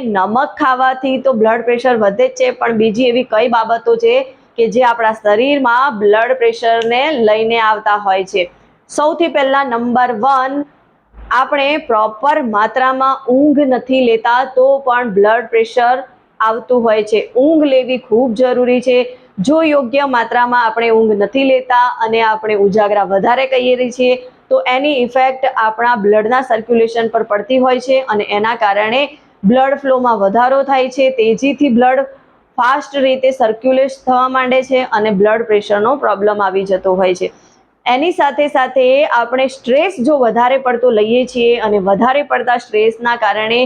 નમક ખાવાથી તો બ્લડ પ્રેશર વધે જ છે, પણ બીજી એવી કઈ બાબતો છે કે જે આપણા શરીરમાં બ્લડ પ્રેશરને લઈને આવતા હોય છે? સૌથી પહેલા નંબર 1, આપણે પ્રોપર માત્રામાં ઊંઘ નથી લેતા તો પણ બ્લડ પ્રેશર આવતું હોય છે. ઊંઘ લેવી ખૂબ જરૂરી છે. જો યોગ્ય માત્રામાં આપણે ઊંઘ નથી લેતા અને આપણે ઉજાગરા વધારે કરીએ છીએ તો એની ઇફેક્ટ આપણા બ્લડના સર્ક્યુલેશન પર પડતી હોય છે અને એના કારણે બ્લડ ફ્લોમાં વધારો થાય છે, તેજીથી બ્લડ ફાસ્ટ રીતે સર્ક્યુલેટ થવા માંડે છે અને બ્લડ પ્રેશરનો પ્રોબ્લેમ આવી જતો હોય છે. એની સાથે સાથે આપણે સ્ટ્રેસ જો વધારે પડતો લઈએ છીએ અને વધારે પડતા સ્ટ્રેસના કારણે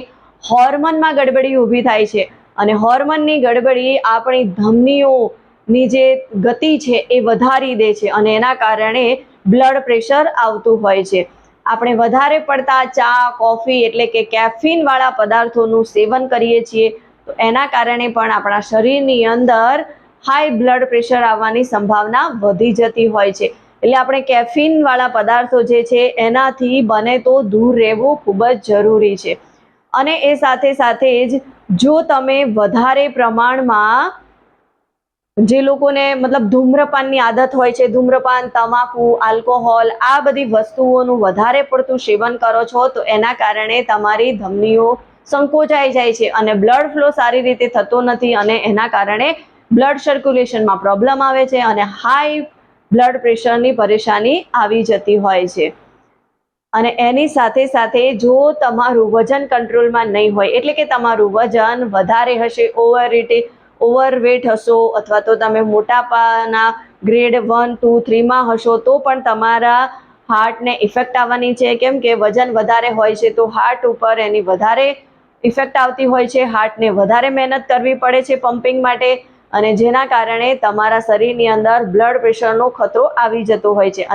હોર્મોનમાં ગડબડી ઊભી થાય છે અને હોર્મોનની ગડબડી આપણી ધમનીઓની જે ગતિ છે એ વધારી દે છે અને એના કારણે બ્લડ પ્રેશર આવતું હોય છે. આપણે વધારે પડતા ચા, કોફી એટલે કે કેફીન વાળા પદાર્થોનું સેવન કરીએ છીએ તો એના કારણે પણ આપણા શરીરની અંદર હાઈ બ્લડ પ્રેશર આવવાની સંભાવના વધી જતી હોય છે. એટલે આપણે કેફીન વાળા પદાર્થો જે છે એનાથી બને તો દૂર રહેવું ખૂબ જ જરૂરી છે. અને એ સાથે સાથે જ જો તમે વધારે પ્રમાણમાં જે લોકોને મતલબ ધૂમ્રપાનની આદત હોય છે, ધૂમ્રપાન, તમાકુ, આલ્કોહોલ આ બધી વસ્તુઓનું વધારે પડતું સેવન કરો છો તો એના કારણે તમારી ધમનીઓ સંકોચાઈ જાય છે અને બ્લડ ફ્લો સારી રીતે થતો નથી અને એના કારણે બ્લડ સર્ક્યુલેશનમાં પ્રોબ્લેમ આવે છે અને હાઈ બ્લડ પ્રેશરની પરેશાની આવી જતી હોય છે. અને એની સાથે સાથે જો તમારું વજન કંટ્રોલમાં નહીં હોય એટલે કે તમારું વજન વધારે હશે, ઓવરવેટ હશો અથવા તો તમે મોટાપાના ગ્રેડ 1, 2, 3માં હશો તો પણ તમારા હાર્ટને ઇફેક્ટ આવવાની છે. કેમ કે વજન વધારે હોય છે તો હાર્ટ ઉપર એની વધારે ઇફેક્ટ આવતી હોય છે. હાર્ટને વધારે મહેનત કરવી પડે છે પમ્પિંગ માટે અને જેના કારણે તમારા શરીરની અંદર બ્લડ પ્રેશરનો ખતરો આવી જતો હોય છે.